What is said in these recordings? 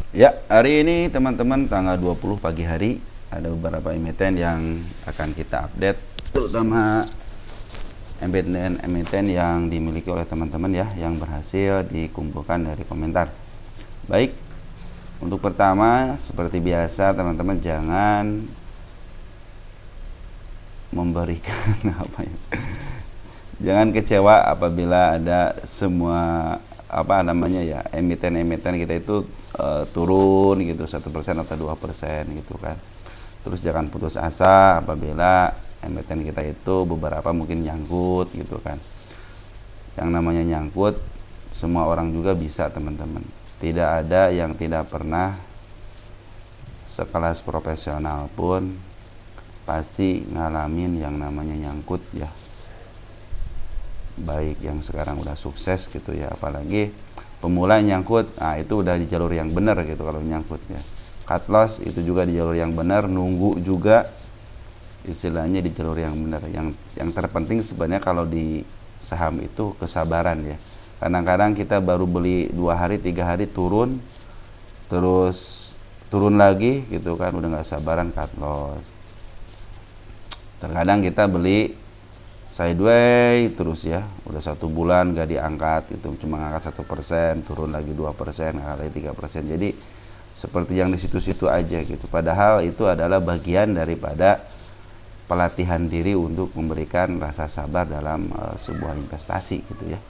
Ya, hari ini teman-teman tanggal 20 pagi hari ada beberapa emiten yang akan kita update, terutama emiten yang dimiliki oleh teman-teman ya, yang berhasil dikumpulkan dari komentar. Baik, untuk pertama seperti biasa teman-teman jangan memberikan apa ya? Jangan kecewa apabila ada semua apa namanya ya emiten-emiten kita itu turun gitu 1% atau 2% gitu kan. Terus jangan putus asa apabila emiten kita itu beberapa mungkin nyangkut gitu kan. Yang namanya nyangkut semua orang juga bisa teman-teman. Tidak ada yang tidak pernah sekelas profesional pun pasti ngalamin yang namanya nyangkut ya, baik yang sekarang udah sukses gitu ya, apalagi pemula nyangkut, nah itu udah di jalur yang benar gitu. Kalau nyangkut ya cut loss itu juga di jalur yang benar, nunggu juga istilahnya di jalur yang benar. Yang terpenting sebenarnya kalau di saham itu kesabaran ya. Kadang-kadang kita baru beli 2 hari 3 hari turun, terus turun lagi gitu kan, udah nggak sabaran cut loss. Terkadang kita beli sideway terus ya, udah 1 bulan gak diangkat gitu, cuma ngangkat 1%, turun lagi 2%, ngangkat lagi 3%. Jadi seperti yang di situ-situ aja gitu. Padahal itu adalah bagian daripada pelatihan diri untuk memberikan rasa sabar dalam sebuah investasi gitu ya.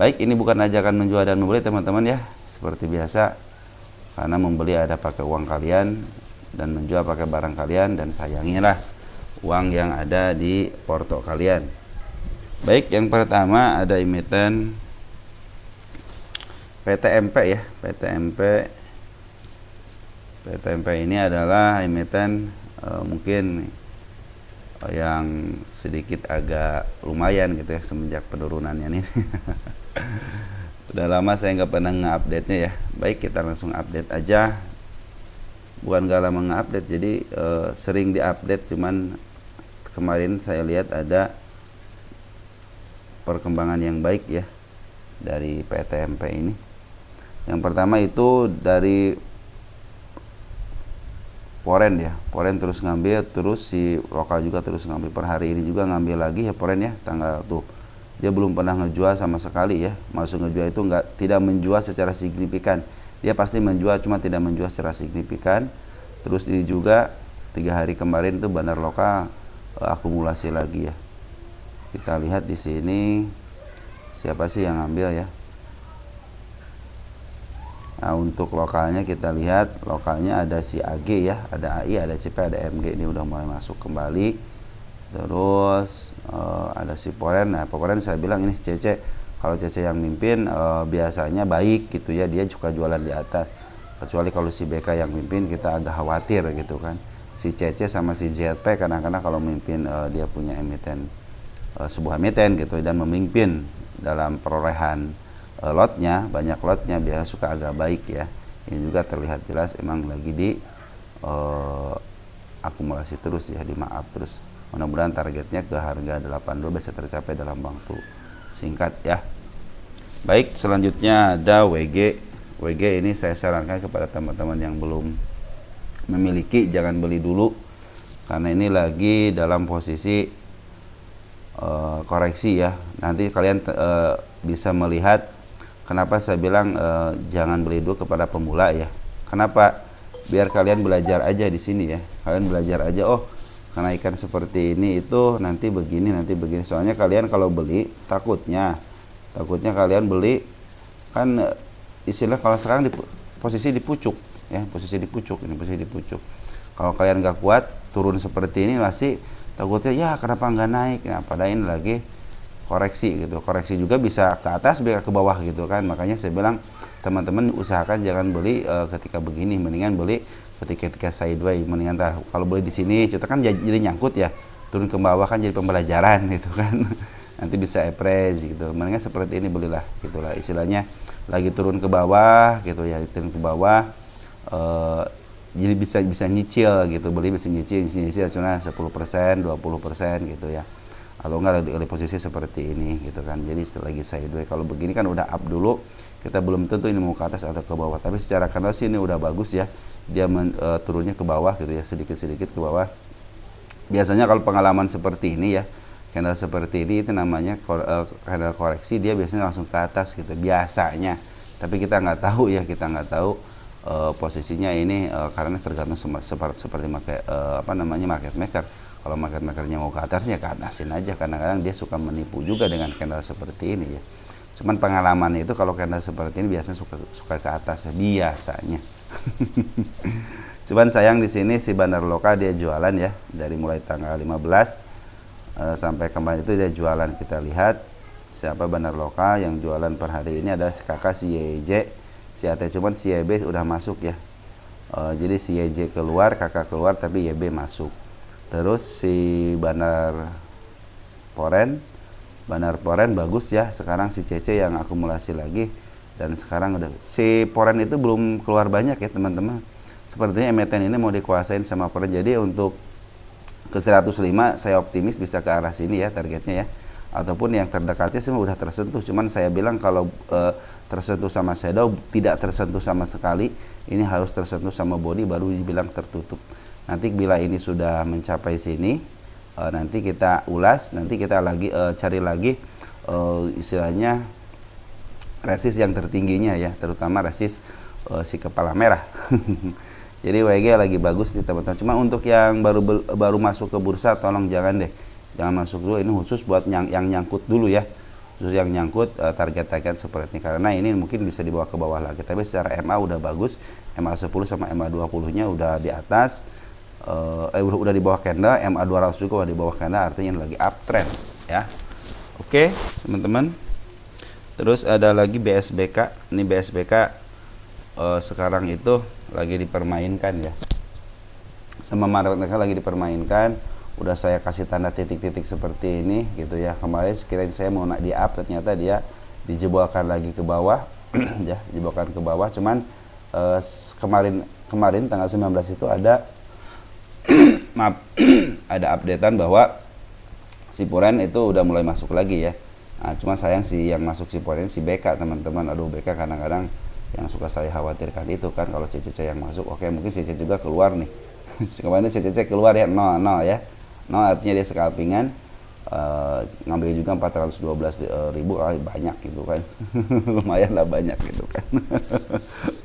Baik, ini bukan ajakan menjual dan membeli teman-teman ya. Seperti biasa, karena membeli ada pakai uang kalian dan menjual pakai barang kalian, dan sayangilah uang yang ada di porto kalian. Baik, yang pertama ada emiten PTMP ya. PTMP ini adalah emiten mungkin yang sedikit agak lumayan gitu ya semenjak penurunannya nih. Udah lama saya nggak pernah nge-update-nya ya. Baik, kita langsung update aja. Bukan gak lama nge-update, jadi sering di-update, cuman kemarin saya lihat ada perkembangan yang baik ya dari PTMP ini. Yang pertama itu dari Poren ya, Poren terus ngambil, terus si lokal juga terus ngambil. Per hari ini juga ngambil lagi ya Poren ya, tanggal tuh dia belum pernah ngejual sama sekali ya. Maksud ngejual itu tidak menjual secara signifikan, dia pasti menjual cuma tidak menjual secara signifikan. Terus ini juga 3 hari kemarin itu bandar lokal akumulasi lagi ya. Kita lihat di sini siapa sih yang ngambil ya. Nah, untuk lokalnya kita lihat, lokalnya ada si AG ya, ada AI, ada CP, ada MG, ini udah mulai masuk kembali. Terus ada si Poren. Nah, Poren saya bilang ini CC. Kalau CC yang mimpin biasanya baik gitu ya, dia suka jualan di atas. Kecuali kalau si BK yang mimpin kita agak khawatir gitu kan. Si CC sama si ZP kadang-kadang kalau memimpin dia punya emiten sebuah emiten gitu dan memimpin dalam perolehan lotnya, banyak lotnya, biasanya suka agak baik ya. Ini juga terlihat jelas emang lagi di akumulasi terus ya, di maaf terus. Mudah-mudahan targetnya ke harga 82 bisa tercapai dalam waktu singkat ya. Baik, selanjutnya ada WG. WG ini saya sarankan kepada teman-teman yang belum memiliki, jangan beli dulu karena ini lagi dalam posisi koreksi ya. Nanti kalian bisa melihat kenapa saya bilang jangan beli dulu kepada pemula ya. Kenapa? Biar kalian belajar aja di sini ya. Kalian belajar aja, oh kenaikan seperti ini itu nanti begini, nanti begini. Soalnya kalian kalau beli takutnya kalian beli kan istilah kalau sekarang di posisi di pucuk ya, posisi di pucuk. Kalau kalian nggak kuat turun seperti ini masih takutnya ya kenapa nggak naik. Nah, padahal ini lagi koreksi gitu. Koreksi juga bisa ke atas bisa ke bawah gitu kan. Makanya saya bilang teman-teman usahakan jangan beli ketika begini, mendingan beli ketika sideways. Mendingan kalau beli di sini kita kan jadi nyangkut ya, turun ke bawah kan jadi pembelajaran gitu kan. Nanti bisa appraise gitu. Mendingan seperti ini belilah gitulah, istilahnya lagi turun ke bawah gitu ya, turun ke bawah jadi bisa nyicil gitu, beli bisa nyicil cuma 10%, 20% gitu ya, atau enggak di posisi seperti ini gitu kan. Jadi lagi sideways, kalau begini kan udah up dulu, kita belum tentu ini mau ke atas atau ke bawah. Tapi secara candle sih ini udah bagus ya, dia turunnya ke bawah gitu ya, sedikit-sedikit ke bawah. Biasanya kalau pengalaman seperti ini ya, candle seperti ini itu namanya candle koreksi, dia biasanya langsung ke atas gitu biasanya. Tapi kita nggak tahu ya, kita nggak tahu posisinya ini karena tergantung seperti market maker. Kalau market makernya mau ke atasnya ke atasin aja, kadang-kadang dia suka menipu juga dengan candle seperti ini ya. Cuman pengalaman itu kalau candle seperti ini biasanya suka ke atas ya, biasanya. Cuman sayang di sini si Bandar Loka dia jualan ya, dari mulai tanggal 15 sampai kemarin itu dia jualan. Kita lihat siapa Bandar Loka yang jualan per hari ini adalah si kakak si YJ, si AT, cuman si YB udah masuk ya. Jadi si YJ keluar, kakak keluar, tapi YB masuk. Terus si Bandar Poren bagus ya. Sekarang si CC yang akumulasi lagi, dan sekarang udah si Poren itu belum keluar banyak ya teman-teman. Sepertinya emiten ini mau dikuasain sama Poren. Jadi untuk ke 105 saya optimis bisa ke arah sini ya targetnya ya. Ataupun yang terdekatnya sih udah tersentuh. Cuman saya bilang kalau tersentuh sama shadow, tidak tersentuh sama sekali, ini harus tersentuh sama body baru dibilang tertutup. Nanti bila ini sudah mencapai sini, nanti kita ulas, nanti kita lagi cari lagi istilahnya resist yang tertingginya ya, terutama resist si kepala merah. Jadi WG lagi bagus nih teman-teman. Cuma untuk yang baru masuk ke bursa, tolong jangan masuk dulu. Ini khusus buat yang nyangkut dulu ya, khusus yang nyangkut target-target seperti ini, karena ini mungkin bisa dibawa ke bawah lagi. Tapi secara MA udah bagus, MA 10 sama MA 20 nya udah di atas, udah di bawah candle, MA 200 juga udah di bawah candle, artinya lagi uptrend ya. Oke teman-teman. Terus ada lagi BSBK. Ini BSBK sekarang itu lagi dipermainkan ya, sama market mereka lagi dipermainkan. Udah saya kasih tanda titik-titik seperti ini gitu ya. Kemarin sekiranya saya mau di up, ternyata dia dijebolkan lagi ke bawah ya, jebolkan ke bawah. Cuman kemarin tanggal 19 itu ada maaf ada updatean bahwa si Poren itu udah mulai masuk lagi ya. Nah, cuma sayang si yang masuk si Poren si BK teman-teman. Aduh, BK kadang-kadang yang suka saya khawatirkan itu kan, kalau CCC yang masuk, oke mungkin CCC juga keluar nih. Kemarin CCC keluar ya, 0 ya, 0 artinya dia scalpingan, ngambil juga 412.000, banyak gitu kan. Lumayan lah banyak gitu kan.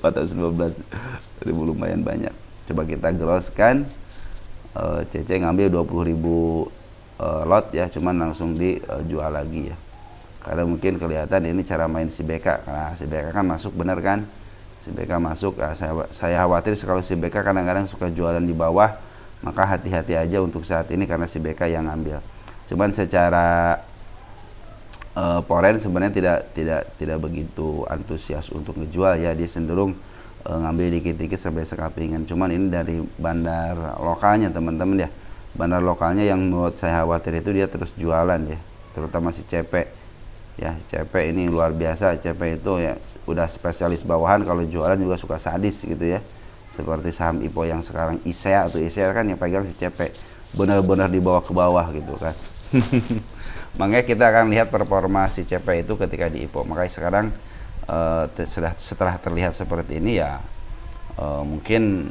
412.000 lumayan banyak. Coba kita grosskan, CC ngambil 20.000 lot ya, cuman langsung dijual lagi ya. Karena mungkin kelihatan ini cara main si BK. Nah, si BK kan masuk, bener kan? Si BK masuk. Nah, saya khawatir kalau si BK kadang-kadang suka jualan di bawah. Maka hati-hati aja untuk saat ini karena si BK yang ngambil. Cuman secara Poren sebenarnya tidak begitu antusias untuk ngejual ya. Dia cenderung ngambil dikit-dikit sampai scalpingan. Cuman ini dari bandar lokalnya teman-teman ya. Bandar lokalnya yang menurut saya khawatir itu dia terus jualan ya. Terutama si CP. Ya, CP ini luar biasa. CP itu ya udah spesialis bawahan, kalau jualan juga suka sadis gitu ya. Seperti saham IPO yang sekarang ISEA atau ISEA kan yang pegang si CP. Benar-benar dibawa ke bawah gitu kan. Makanya kita akan lihat performa si CP itu ketika di IPO. Makanya sekarang setelah terlihat seperti ini ya mungkin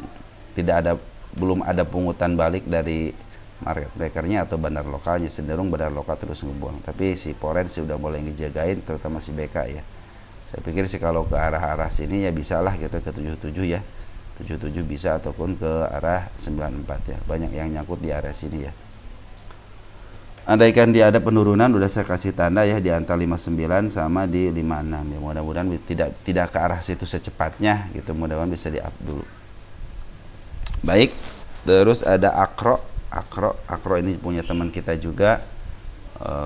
belum ada pungutan balik dari market makernya atau bandar lokalnya. Cenderung bandar lokal terus ngebuang, tapi si Poren sih udah mulai ngejagain, terutama si BK ya. Saya pikir sih kalau ke arah sini ya bisa lah gitu, ke 77 ya, 77 bisa, ataupun ke arah 94 ya. Banyak yang nyangkut di area sini ya. Andaikan dia ada penurunan, udah saya kasih tanda ya di antara 59 sama di 56 ya. Mudah-mudahan tidak ke arah situ secepatnya gitu, mudah-mudahan bisa di up dulu. Baik, terus ada Akro ini punya teman kita juga.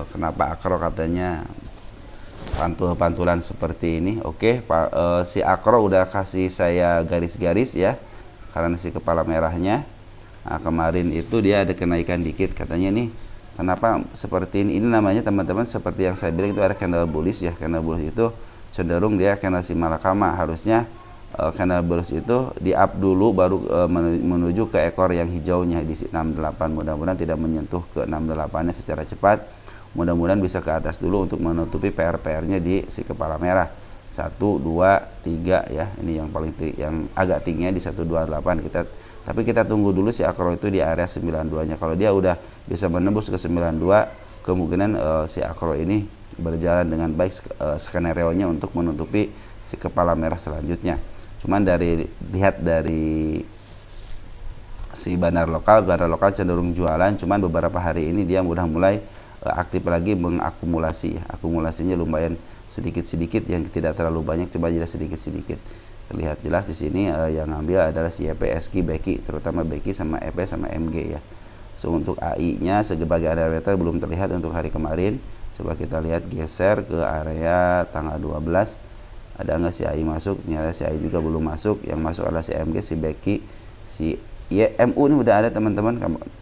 Kenapa Akro katanya pantulan seperti ini? Oke, si Akro udah kasih saya garis-garis ya, karena si kepala merahnya. Nah, kemarin itu dia ada kenaikan dikit katanya nih. Kenapa seperti ini? Ini namanya teman-teman seperti yang saya bilang itu ada candle bullish ya. Candle bullish itu cenderung dia candle si malakama. Harusnya candle bullish itu di up dulu baru menuju ke ekor yang hijaunya di 68. Mudah-mudahan tidak menyentuh ke 68-nya secara cepat. Mudah-mudahan bisa ke atas dulu untuk menutupi PR-nya di si kepala merah. 1 2 3 ya. Ini yang paling yang agak tingginya di 128 kita, tapi kita tunggu dulu si akro itu di area 92 nya. Kalau dia udah bisa menembus ke 92, kemungkinan si akro ini berjalan dengan baik skenario nya untuk menutupi si kepala merah selanjutnya. Cuman lihat dari si bandar lokal cenderung jualan, cuman beberapa hari ini dia udah mulai aktif lagi mengakumulasi ya. Akumulasinya lumayan sedikit-sedikit, yang tidak terlalu banyak, coba jadi sedikit-sedikit. Terlihat jelas di sini yang ngambil adalah si EP, SQ, BQ, terutama BQ sama EP sama MG ya. So untuk AI-nya sebagai area meter belum terlihat untuk hari kemarin. Coba kita lihat, geser ke area tanggal 12. Ada nggak si AI masuk? Ternyata si AI juga belum masuk. Yang masuk adalah si MG, si BQ, si YMU ini udah ada teman-teman.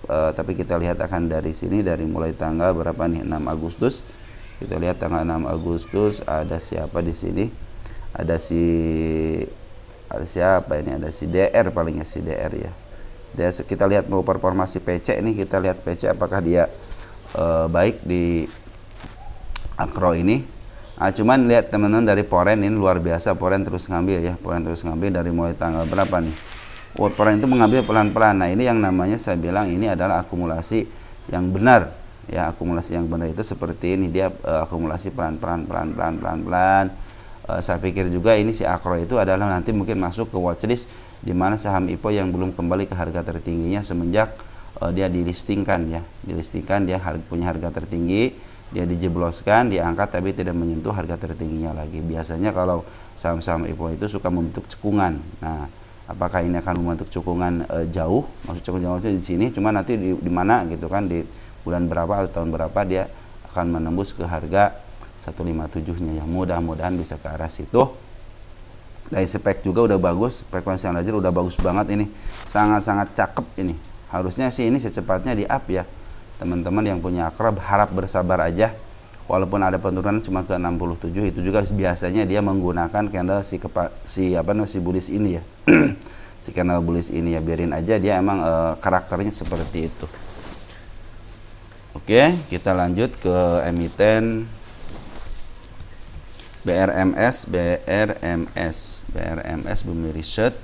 Tapi kita lihat akan dari sini, dari mulai tanggal berapa nih, 6 Agustus. Kita lihat tanggal 6 Agustus ada siapa di sini? Ada siapa ini? Ada si DR palingnya, si DR ya. Kita lihat mau performasi PC ini, kita lihat PC apakah dia baik di akro ini. Cuman lihat teman-teman dari Foreign ini luar biasa, Foreign terus ngambil ya, Foreign terus ngambil dari mulai tanggal berapa nih? Foreign itu mengambil pelan-pelan. Nah ini yang namanya saya bilang ini adalah akumulasi yang benar ya. Akumulasi yang benar itu seperti ini, dia akumulasi pelan-pelan. Saya pikir juga ini si akro itu adalah nanti mungkin masuk ke watchlist, di mana saham IPO yang belum kembali ke harga tertingginya semenjak dia dilistingkan ya. Dilistingkan, dia punya harga tertinggi, dia dijebloskan, diangkat tapi tidak menyentuh harga tertingginya lagi. Biasanya kalau saham-saham IPO itu suka membentuk cekungan. Nah, apakah ini akan membentuk cekungan jauh? Maksud cekungan jauh di sini, cuma nanti di mana gitu kan, di bulan berapa atau tahun berapa dia akan menembus ke harga 157-nya ya. Mudah-mudahan bisa ke arah situ. Dari spek juga udah bagus, frekuensi yang laser udah bagus banget ini. Sangat-sangat cakep ini. Harusnya sih ini secepatnya di up ya. Teman-teman yang punya akro harap bersabar aja. Walaupun ada penurunan cuma ke 67, itu juga biasanya dia menggunakan candle si bullish ini ya. Si candle bullish ini ya, biarin aja, dia emang karakternya seperti itu. Oke, kita lanjut ke emiten BRMS Bumi Research.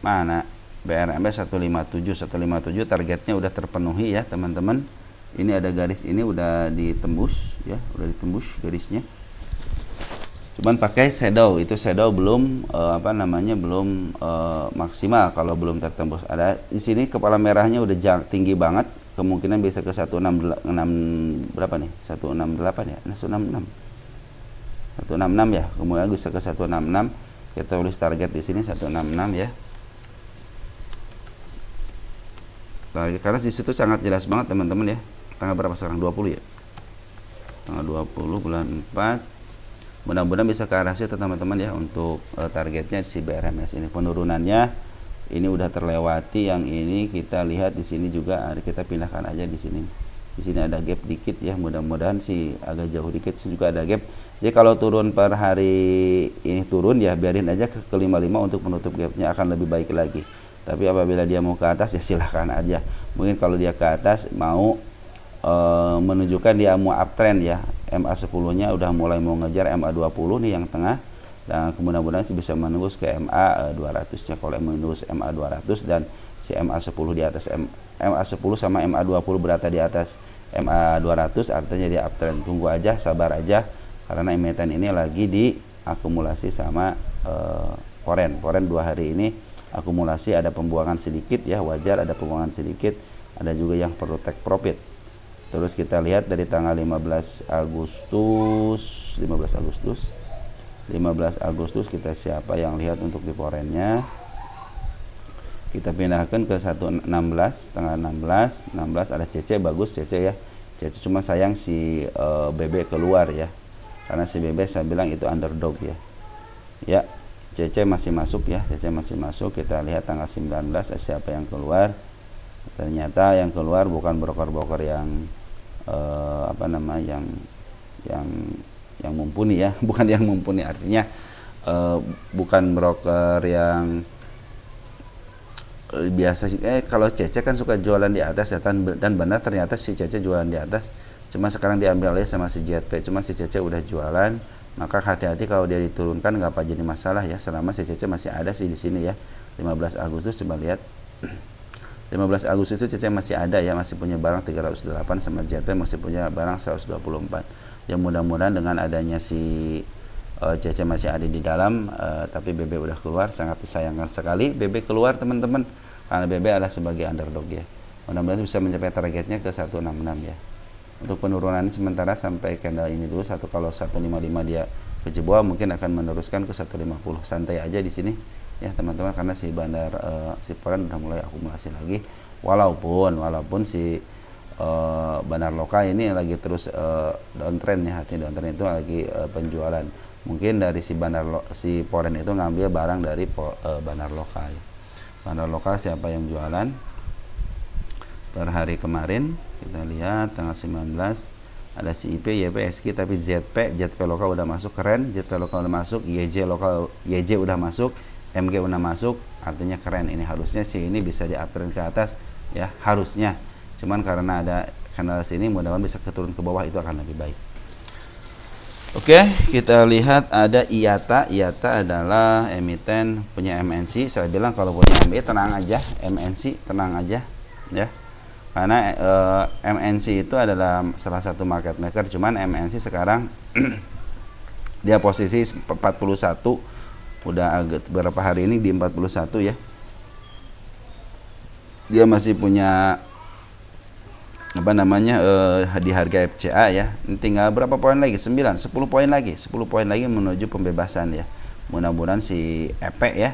Mana BRMS 157 targetnya udah terpenuhi ya teman-teman. Ini ada garis ini udah ditembus ya, udah ditembus garisnya. Cuman pakai shadow, itu shadow belum belum maksimal kalau belum tertembus. Ada di sini kepala merahnya udah tinggi banget, kemungkinan bisa ke 166 berapa nih? 168 ya, 166 ya, kemudian bisa ke 166. Kita tulis target di sini 166 ya. Karena di situ sangat jelas banget teman-teman ya. Tanggal berapa sekarang? 20 ya. Tanggal 20 bulan 4. Mudah-mudahan bisa ke arah situ teman-teman ya untuk targetnya si BRMS ini. Penurunannya ini udah terlewati, yang ini kita lihat di sini juga kita pindahkan aja di sini. Di sini ada gap dikit ya, mudah-mudahan sih agak jauh dikit sih juga ada gap. Jadi kalau turun per hari ini turun ya biarin aja ke 55 untuk menutup gapnya, akan lebih baik lagi. Tapi apabila dia mau ke atas ya silahkan aja. Mungkin kalau dia ke atas mau menunjukkan dia mau uptrend ya, MA10 nya udah mulai mau ngejar MA20 nih yang tengah, dan mudah-mudahan bisa menembus ke MA200 nya. Kalau menembus MA200 dan si MA10 di atas MA10 sama MA20 berada di atas MA200, artinya dia uptrend. Tunggu aja, sabar aja, karena emiten ini lagi diakumulasi sama Foreign 2 hari ini akumulasi, ada pembuangan sedikit ya, wajar ada pembuangan sedikit, ada juga yang perlu take profit. Terus kita lihat dari tanggal 15 Agustus kita siapa yang lihat untuk di Foreign-nya. Kita pindahkan ke 116, tanggal 16 ada CC, bagus CC ya. CC cuma sayang si BB keluar ya. Karena si BB saya bilang itu underdog ya. Ya, CC masih masuk ya, CC masih masuk. Kita lihat tanggal 19 siapa yang keluar. Ternyata yang keluar bukan broker-broker yang yang mumpuni ya, bukan yang mumpuni, artinya bukan broker yang biasa. Kalau CC kan suka jualan di atas ya, dan benar ternyata si CC jualan di atas cuma sekarang diambil alih sama si JP, cuma si CC udah jualan, maka hati-hati kalau dia diturunkan nggak apa jadi masalah ya, selama si CC masih ada sih di sini ya. 15 Agustus coba lihat. 15 Agustus itu CC masih ada ya, masih punya barang 308 sama JP masih punya barang 124. Ya mudah-mudahan dengan adanya si CC masih ada di dalam, tapi BB udah keluar, sangat disayangkan sekali BB keluar teman-teman, karena BB adalah sebagai underdog ya. Mudah-mudahan bisa mencapai targetnya ke 166 ya. Untuk penurunan sementara sampai candle ini dulu, kalau 155 dia kejebol mungkin akan meneruskan ke 150. Santai aja di sini ya teman-teman, karena si bandar si Poren udah mulai akumulasi lagi, walaupun si bandar lokal ini lagi terus downtrend ya, artinya downtrend itu lagi penjualan. Mungkin dari si si Poren itu ngambil barang dari bandar lokal ya. Bandar lokal siapa yang jualan per hari kemarin? Kita lihat tanggal 19 ada si IP, YP, SQ, tapi ZP lokal udah masuk, keren. ZP lokal udah masuk, YJ udah masuk, MG udah masuk, artinya keren. Ini harusnya sih ini bisa di-uptrend ke atas ya, harusnya. Cuman karena ada kanal sini, mudah-mudahan bisa keturun ke bawah, itu akan lebih baik. Oke, kita lihat ada IATA. IATA adalah emiten punya MNC. Saya bilang kalau punya ME tenang aja, MNC tenang aja ya. Karena MNC itu adalah salah satu market maker, cuman MNC sekarang dia posisi 41, udah agak beberapa hari ini di 41 ya. Dia masih punya apa namanya di harga FCA ya. Ini tinggal berapa poin lagi? 10 poin lagi menuju pembebasan ya. Mudah-mudahan si EP ya.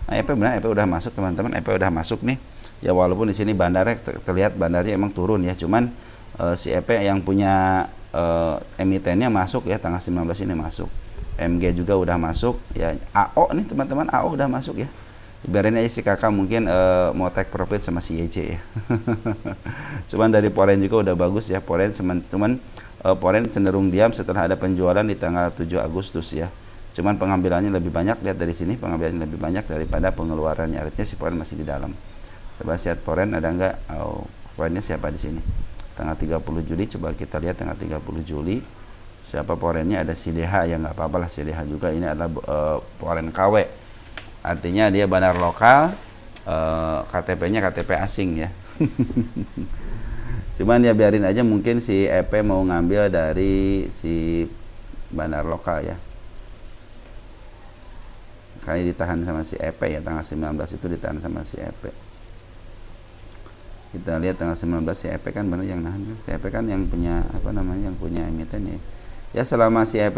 Nah, EP benar, EP udah masuk teman-teman, EP udah masuk nih. Ya walaupun di sini bandarnya terlihat bandarnya emang turun ya, cuman si EP yang punya emitennya masuk ya, tanggal 19 ini masuk. MG juga udah masuk ya. AO nih teman-teman, AO udah masuk ya. Biarin aja si kakak mungkin mau take profit sama si YJ ya. Cuman dari Poren juga udah bagus ya. Poren cuman Poren cenderung diam setelah ada penjualan di tanggal 7 Agustus ya. Cuman pengambilannya lebih banyak, lihat dari sini pengambilannya lebih banyak daripada pengeluarannya. Artinya si Poren masih di dalam. Coba lihat Poren ada enggak? Oh, Porennya siapa di sini? Tanggal 30 Juli, coba kita lihat tanggal 30 Juli. Siapa Porennya? Ada si DH ya, nggak apa-apa lah si DH juga. Ini adalah Poren KW. Artinya dia bandar lokal, KTP-nya KTP asing ya. Cuman ya biarin aja, mungkin si EP mau ngambil dari si bandar lokal ya. Kali ditahan sama si EP ya, tanggal 19 itu ditahan sama si EP. Kita lihat tanggal 19 si EP kan benar yang nahan kan. Si EP kan yang punya apa namanya, yang punya emiten ya. Ya selama si EP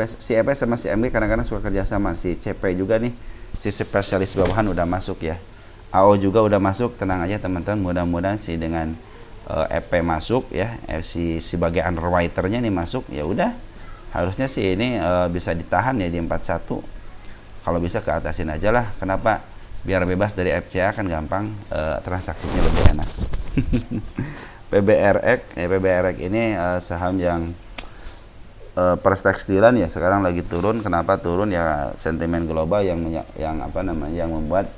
sama si MG kadang-kadang suka kerjasama. Si CP juga nih, si spesialis bawahan udah masuk ya. AO juga udah masuk, tenang aja teman-teman. Mudah-mudahan sih dengan EP masuk ya, si sebagai underwriternya nih masuk, ya udah harusnya sih ini bisa ditahan ya di 41. Kalau bisa ke atasin aja lah. Kenapa? Biar bebas dari FCA kan gampang, transaksinya lebih enak. PBRX ini saham yang perstekstilan ya, sekarang lagi turun. Kenapa turun ya? Sentimen global yang apa namanya, yang membuat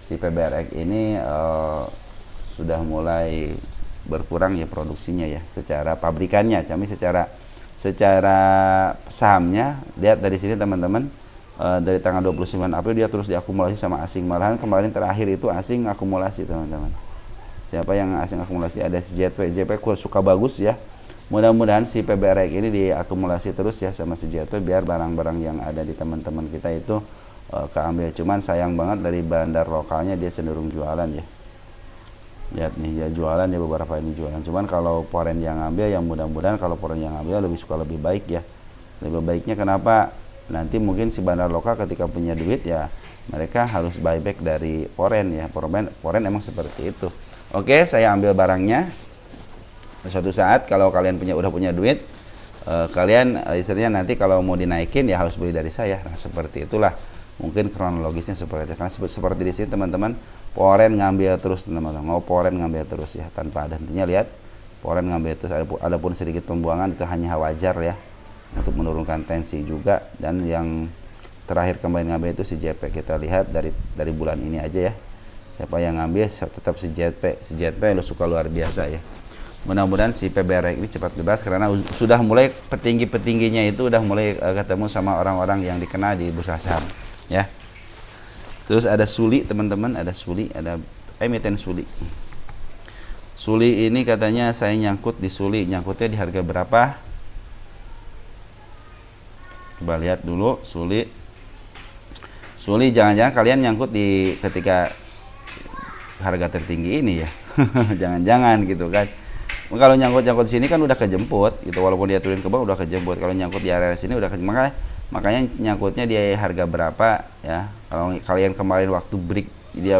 si PBRX ini sudah mulai berkurang ya produksinya ya, secara pabrikannya. Tapi secara sahamnya, lihat dari sini teman-teman, dari tanggal 29 April dia terus diakumulasi sama asing. Malahan kemarin terakhir itu asing akumulasi teman-teman. Siapa yang asing akumulasi? Ada si JP suka bagus ya. Mudah-mudahan si PBRX ini diakumulasi terus ya sama si JP, biar barang-barang yang ada di teman-teman kita itu keambil. Cuman sayang banget dari bandar lokalnya dia cenderung jualan ya. Lihat nih ya, jualan ya, beberapa ini jualan. Cuman kalau Poren yang ngambil, yang mudah-mudahan kalau Poren yang ngambil lebih baik ya. Lebih baiknya kenapa? Nanti mungkin si bandar lokal ketika punya duit ya, mereka harus buyback dari Poren ya. Poren emang seperti itu. Oke, saya ambil barangnya. Suatu saat kalau kalian udah punya duit, kalian istilahnya nanti kalau mau dinaikin ya harus beli dari saya. Nah, seperti itulah mungkin kronologisnya seperti itu. Karena seperti di sini teman-teman, Poren ngambil terus teman-teman. Mau Poren ngambil terus ya, tanpa ada hentinya. Lihat, Poren ngambil terus. Adapun sedikit pembuangan itu hanya wajar ya, untuk menurunkan tensi juga. Dan yang terakhir kembali ngambil itu si JP. Kita lihat dari bulan ini aja ya. Siapa yang ngambil? Tetap si JP. Si JP lo suka luar biasa ya. Mudah-mudahan si PBR ini cepat bebas karena sudah mulai petinggi-petingginya itu udah mulai ketemu sama orang-orang yang dikenal di bursa saham ya. Terus ada Suli teman-teman, ada Suli, ada emiten Suli. Suli ini katanya saya nyangkut di Suli, nyangkutnya di harga berapa? Coba lihat dulu Suli. Suli jangan-jangan kalian nyangkut di ketika harga tertinggi ini ya. Jangan-jangan gitu kan. Kalau nyangkut sini kan udah kejemput gitu, walaupun dia turun ke bawah udah kejemput. Kalau nyangkut di area sini udah kejemput, makanya nyangkutnya di harga berapa ya. Kalau kalian kemarin waktu break dia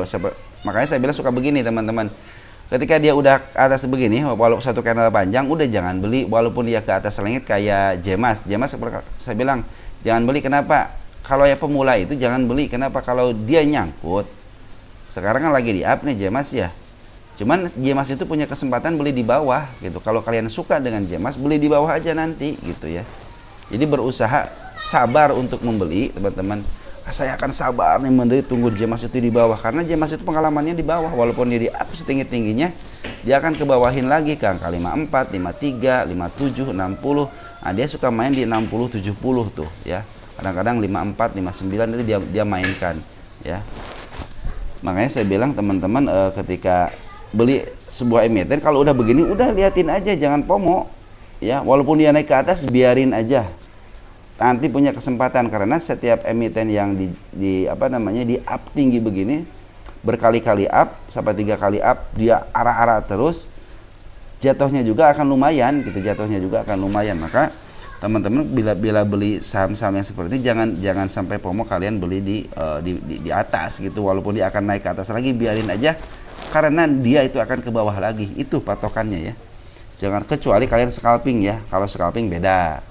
makanya saya bilang suka begini teman-teman. Ketika dia udah ke atas begini, walaupun satu kanal panjang, udah jangan beli walaupun dia ke atas langit kayak Jemas. Jemas saya bilang jangan beli, kenapa? Kalau ya pemula itu jangan beli, kenapa? Kalau dia nyangkut. Sekarang kan lagi di up nih Jemas ya. Cuman Jemas itu punya kesempatan beli di bawah gitu. Kalau kalian suka dengan Jemas, beli di bawah aja nanti gitu ya. Jadi berusaha sabar untuk membeli, teman-teman. Saya akan sabar nih membeli, tunggu Jemas itu di bawah karena Jemas itu pengalamannya di bawah, walaupun dia di up setinggi-tingginya, dia akan kebawahin lagi ke angka 54, 53, 57, 60. Nah, dia suka main di 60, 70 tuh ya. Kadang-kadang 54, 59 itu dia mainkan ya. Makanya saya bilang teman-teman ketika beli sebuah emiten kalau udah begini udah liatin aja, jangan FOMO ya, walaupun dia naik ke atas biarin aja, nanti punya kesempatan karena setiap emiten yang di up tinggi begini berkali-kali up sampai 3 kali up dia arah-arah terus, jatuhnya juga akan lumayan gitu, maka teman-teman bila beli saham-saham yang seperti ini jangan sampai FOMO kalian beli di atas gitu, walaupun dia akan naik ke atas lagi biarin aja karena dia itu akan ke bawah lagi, itu patokannya ya. Jangan, kecuali kalian scalping ya. Kalau scalping beda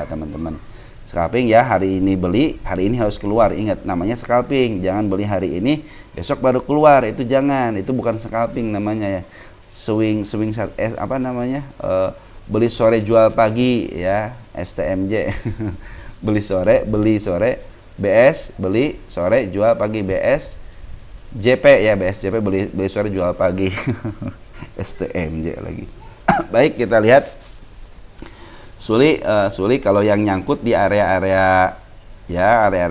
teman-teman. Scalping ya, hari ini beli, hari ini harus keluar. Ingat namanya scalping. Jangan beli hari ini, besok baru keluar. Itu jangan. Itu bukan scalping namanya ya. Swing beli sore jual pagi ya, STMJ. beli sore, BS beli sore jual pagi, BS JP ya, BSJP beli sore jual pagi. STMJ lagi. Baik, kita lihat Suli kalau yang nyangkut di area-area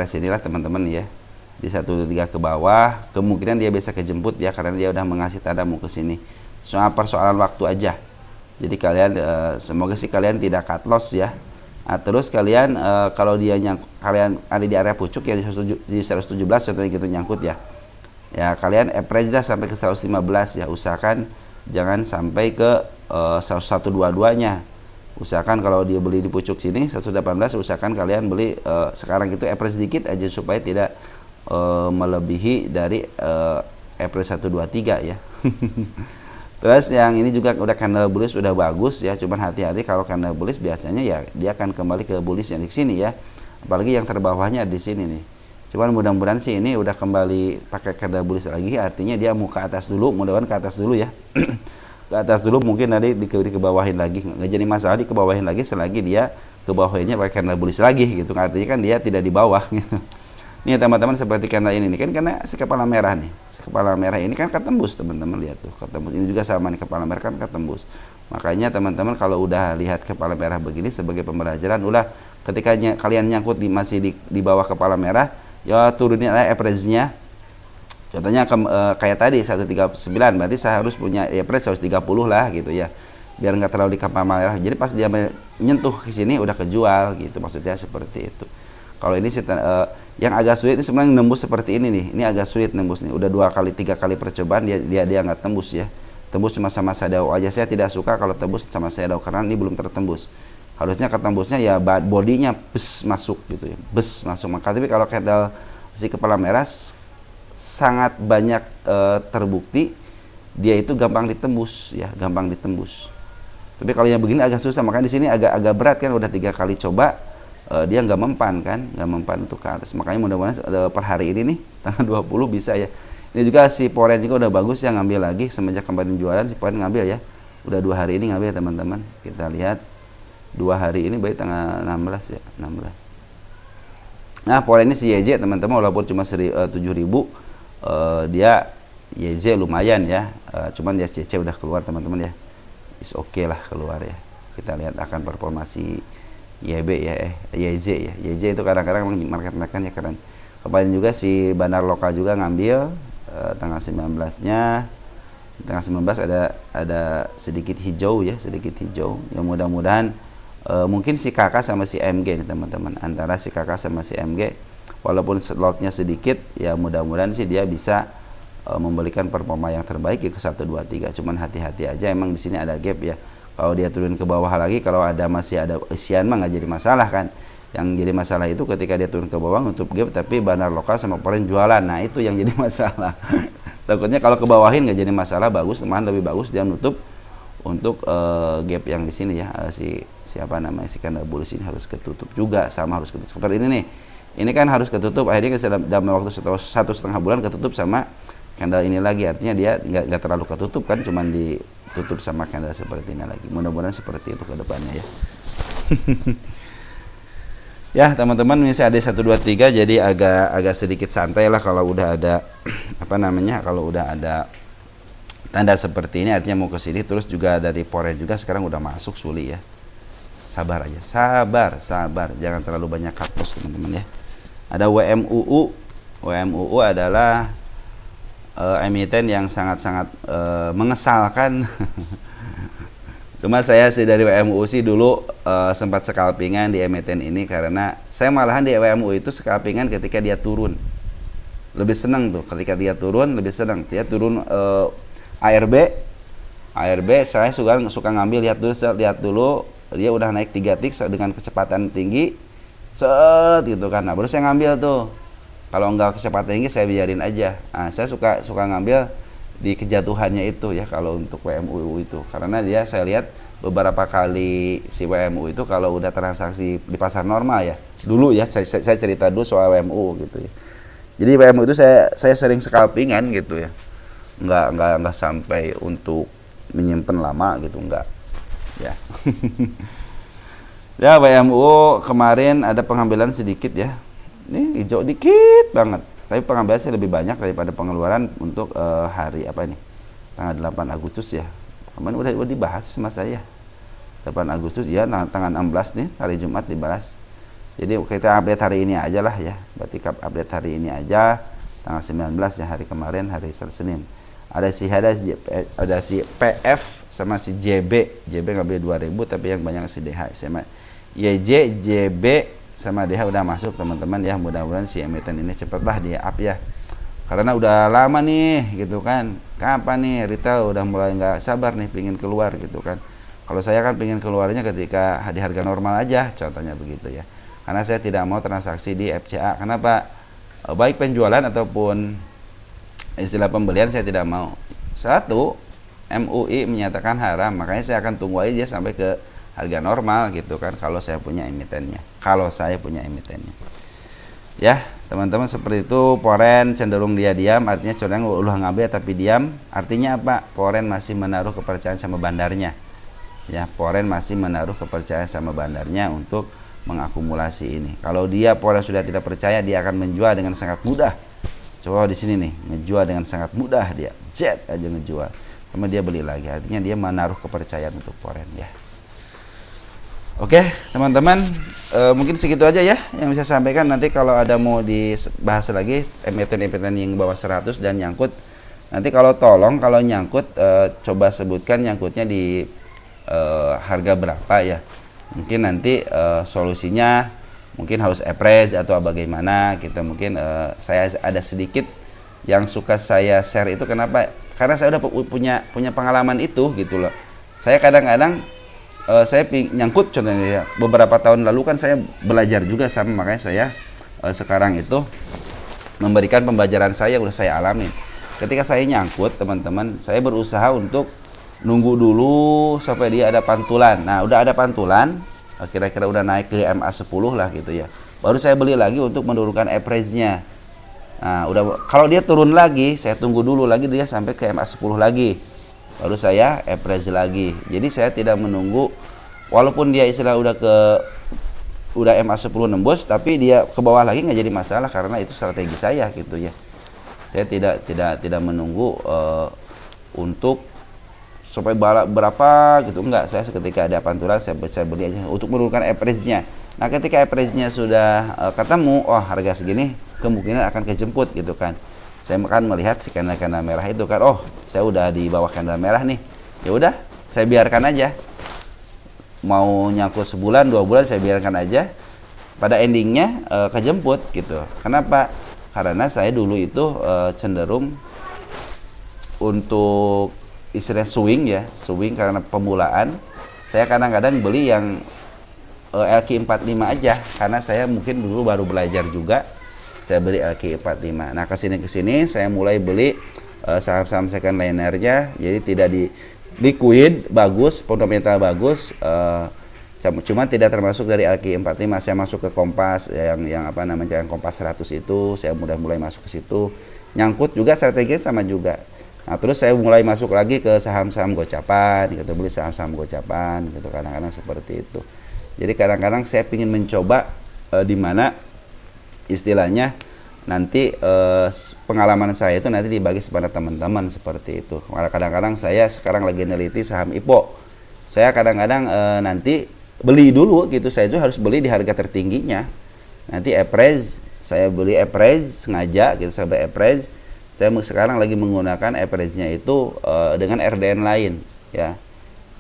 sinilah teman-teman ya. Di 13 ke bawah, kemungkinan dia bisa kejemput ya karena dia udah mengasih tanda mau ke sini. Soal persoalan waktu aja. Jadi kalian semoga sih kalian tidak cut loss ya. Nah, terus kalian kalau kalian ada di area pucuk ya di 117 contohnya gitu nyangkut ya. Ya kalian average dah sampai ke 115 ya, usahakan jangan sampai ke 122-nya. Usahakan kalau dia beli di pucuk sini 118, usahakan kalian beli sekarang itu average sedikit aja supaya tidak melebihi dari average 123 ya. Terus yang ini juga udah candle bullish udah bagus ya, cuman hati-hati kalau candle bullish biasanya ya dia akan kembali ke bullish yang di sini ya. Apalagi yang terbawahnya di sini nih. Cuman mudah-mudahan sih ini udah kembali pakai candle bullish lagi, artinya dia mau ke atas dulu, mudah-mudahan ke atas dulu ya. Ke atas dulu, mungkin nanti dikebawahin lagi, nggak jadi masalah dikebawahin lagi selagi dia kebawahinnya pakai candle bullish lagi gitu, artinya kan dia tidak di bawah gitu. Nih teman-teman seperti candle ini kan karena si kepala merah nih, si kepala merah ini kan ketembus, teman-teman lihat tuh ketembus, ini juga sama nih kepala merah kan ketembus. Makanya teman-teman kalau udah lihat kepala merah begini sebagai pembelajaran, udah ketika kalian nyangkut masih di bawah kepala merah, ya turunin average-nya. Contohnya kayak tadi 139, berarti saya harus punya average 130 lah gitu ya. Biar nggak terlalu di kepala merah. Jadi pas dia menyentuh ke sini udah kejual gitu, maksudnya seperti itu. Kalau ini yang agak sulit ini sebenarnya nembus seperti ini nih. Ini agak sulit nembus nih. Udah 3 kali percobaan dia nggak tembus ya. Tembus cuma sama shadow aja. Saya tidak suka kalau tembus sama shadow karena ini belum tertembus. Harusnya ketembusnya ya bodinya masuk gitu ya, masuk. Maka tapi kalau candle si kepala merah sangat banyak terbukti dia itu gampang ditembus ya, gampang ditembus. Tapi kalau yang begini agak susah, makanya di sini agak berat kan, udah 3 kali coba dia nggak mempan untuk ke atas. Makanya mudah-mudahan per hari ini nih tanggal 20 bisa ya. Ini juga si Poren juga udah bagus ya, ngambil lagi semenjak kemarin jualan si Poren ngambil ya. Udah 2 hari ini ngambil teman-teman. Kita lihat 2 hari ini baik tanggal 16 ya, 16. Nah, Poren ini si YJ teman-teman walaupun cuma 7.000 dia YZ lumayan ya. Cuman dia CC udah keluar teman-teman ya. is okay lah keluar ya. Kita lihat akan performa si YB ya, YZ ya. YZ itu kadang-kadang market maker ya keren. Kemarin juga si bandar lokal juga ngambil tanggal 19-nya. Tanggal 19 ada sedikit hijau ya, sedikit hijau. Ya mudah-mudahan mungkin si kakak sama si MG nih teman-teman. Antara si kakak sama si MG walaupun slotnya sedikit ya mudah-mudahan sih dia bisa memberikan performa yang terbaik ya ke 1 2 3. Cuman hati-hati aja, emang di sini ada gap ya. Kalau dia turun ke bawah lagi, kalau masih ada isian mah nggak jadi masalah kan. Yang jadi masalah itu ketika dia turun ke bawah nutup gap tapi bandar lokal sama foreign jualan. Nah itu yang jadi masalah. Takutnya kalau ke bawahin nggak jadi masalah, bagus teman, lebih bagus dia nutup untuk gap yang di sini ya. Siapa namanya si candle bullish ini harus ketutup juga, sama harus ketutup. Seperti ini nih, ini kan harus ketutup, akhirnya dalam waktu 1,5 bulan ketutup sama candle ini lagi, artinya dia nggak terlalu ketutup kan, cuman ditutup sama candle seperti ini lagi. Mudah-mudahan seperti itu ke depannya ya. Ya teman-teman, ini saya ada 1 2 3, jadi agak sedikit santai lah kalau udah ada kalau udah ada tanda seperti ini, artinya mau ke sini. Terus juga dari foreign juga sekarang udah masuk Suli ya. Sabar aja, sabar, jangan terlalu banyak cut loss teman-teman ya. Ada WMUU. WMUU adalah emiten yang sangat-sangat mengesalkan. Cuma saya sih dari WMUU sih dulu sempat scalpingan di emiten ini, karena saya malahan di WMUU itu scalpingan ketika dia turun. Lebih senang tuh ketika dia turun, lebih senang. Dia turun ARB saya suka ngambil, lihat dulu dia udah naik 3 tick dengan kecepatan tinggi. Gitu kan. Nah, baru saya ngambil tuh. Kalau enggak kecepatan tinggi saya biarin aja. Nah, saya suka ngambil di kejatuhannya itu ya kalau untuk WMUU itu, karena dia saya lihat beberapa kali si WMUU itu kalau udah transaksi di pasar normal ya dulu ya, saya cerita dulu soal WMUU gitu ya. Jadi WMUU itu saya sering scalpingan gitu ya, nggak sampai untuk menyimpan lama gitu, enggak ya. Ya WMUU kemarin ada pengambilan sedikit ya, ini hijau dikit banget. Tapi pengambilan saya lebih banyak daripada pengeluaran untuk hari apa ini, tanggal 8 Agustus ya. Kemarin udah dibahas sama saya. 8 Agustus ya, tanggal 16 nih, hari Jumat dibahas. Jadi kita update hari ini aja lah ya. Berarti update hari ini aja, tanggal 19 ya, hari kemarin, hari Senin. Ada si PF sama si JB ngambil 2000, tapi yang banyak si DH sama YJ, JB sama DH udah masuk teman-teman ya. Mudah-mudahan si emiten ini cepatlah dia up ya, karena udah lama nih gitu kan. Kapan nih retail udah mulai nggak sabar nih pingin keluar gitu kan. Kalau saya kan pingin keluarnya ketika di harga normal aja, contohnya begitu ya, karena saya tidak mau transaksi di FCA. Kenapa? Baik penjualan ataupun istilah pembelian saya tidak mau. Satu, MUI menyatakan haram, makanya saya akan tunggu aja sampai ke harga normal gitu kan, kalau saya punya emitennya. Ya teman-teman, seperti itu. Foreign cenderung dia diam, artinya cenderung ulah ngambil tapi diam. Artinya apa? Foreign masih menaruh kepercayaan sama bandarnya ya. Foreign masih menaruh kepercayaan sama bandarnya untuk mengakumulasi ini. Kalau dia foreign sudah tidak percaya, dia akan menjual dengan sangat mudah. Coba di sini nih, ngejual dengan sangat mudah, dia jet aja ngejual, kemudian dia beli lagi. Artinya dia menaruh kepercayaan untuk foreign ya. Oke teman-teman, mungkin segitu aja ya yang bisa sampaikan. Nanti kalau ada mau dibahas lagi emiten-emiten yang bawah 100 dan nyangkut, nanti kalau nyangkut coba sebutkan nyangkutnya di harga berapa ya. Mungkin nanti solusinya mungkin harus appraise atau bagaimana kita. Mungkin saya ada sedikit yang suka saya share itu, kenapa? Karena saya udah punya pengalaman itu gitu loh. Saya kadang-kadang saya nyangkut, contohnya ya, beberapa tahun lalu kan saya belajar juga sama, makanya saya sekarang itu memberikan pembelajaran saya udah saya alamin. Ketika saya nyangkut teman-teman, saya berusaha untuk nunggu dulu sampai dia ada pantulan. Nah udah ada pantulan, kira-kira udah naik ke MA10 lah gitu ya, baru saya beli lagi untuk menurunkan average-nya. Nah kalau dia turun lagi, saya tunggu dulu lagi dia sampai ke MA10 lagi, baru saya average lagi. Jadi saya tidak menunggu, walaupun dia istilah udah MA10 nembus, tapi dia ke bawah lagi nggak jadi masalah, karena itu strategi saya gitu ya. Saya tidak menunggu untuk sampai berapa gitu, enggak. Saya ketika ada pantulan saya beli aja untuk menurunkan average-nya. Nah ketika average-nya sudah ketemu, oh harga segini kemungkinan akan kejemput gitu kan. Saya akan melihat si candle merah itu kan, oh saya udah di bawah candle merah nih, ya udah saya biarkan aja, mau nyangkut sebulan 2 bulan saya biarkan aja, pada endingnya kejemput gitu. Kenapa? Karena saya dulu itu cenderung untuk istilahnya swing karena pemulaan. Saya kadang-kadang beli yang LQ45 aja, karena saya mungkin dulu baru belajar juga. Saya beli LQ45. Nah kesini saya mulai beli saham-saham second linernya, jadi tidak di liquid bagus, fundamental bagus, cuma tidak termasuk dari LQ45. Saya masuk ke Kompas yang apa namanya, yang Kompas 100 itu saya mulai masuk ke situ. Nyangkut juga strategi sama juga. Nah terus saya mulai masuk lagi ke saham-saham gocapan gitu, beli saham-saham gocapan gitu, kadang-kadang seperti itu. Jadi kadang-kadang saya ingin mencoba di mana istilahnya nanti pengalaman saya itu nanti dibagi kepada teman-teman seperti itu. Kadang-kadang saya sekarang lagi neliti saham IPO. Saya kadang-kadang nanti beli dulu gitu, saya itu harus beli di harga tertingginya. Nanti average, saya beli average sengaja gitu, saya beli average. Saya sekarang lagi menggunakan average-nya itu dengan RDN lain ya.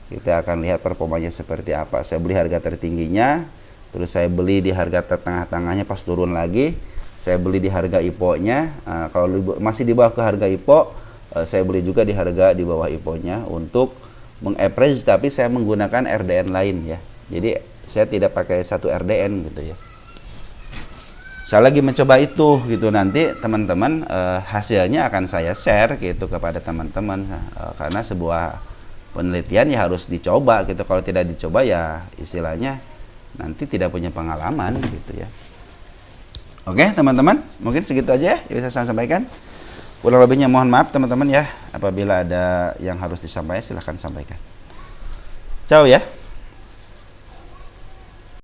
Kita akan lihat performanya seperti apa. Saya beli harga tertingginya, terus saya beli di harga tengah-tengahnya pas turun lagi, saya beli di harga IPO-nya. Kalau masih di bawah ke harga IPO, saya beli juga di harga di bawah IPO-nya untuk mengaverage, tapi saya menggunakan RDN lain ya. Jadi saya tidak pakai satu RDN gitu ya. Saya lagi mencoba itu gitu, nanti teman-teman hasilnya akan saya share gitu kepada teman-teman, karena sebuah penelitian ya harus dicoba gitu. Kalau tidak dicoba ya istilahnya nanti tidak punya pengalaman gitu ya. Oke teman-teman, mungkin segitu aja ya yang bisa saya sampaikan. Kurang lebihnya mohon maaf teman-teman ya. Apabila ada yang harus disampaikan silahkan sampaikan. Ciao ya.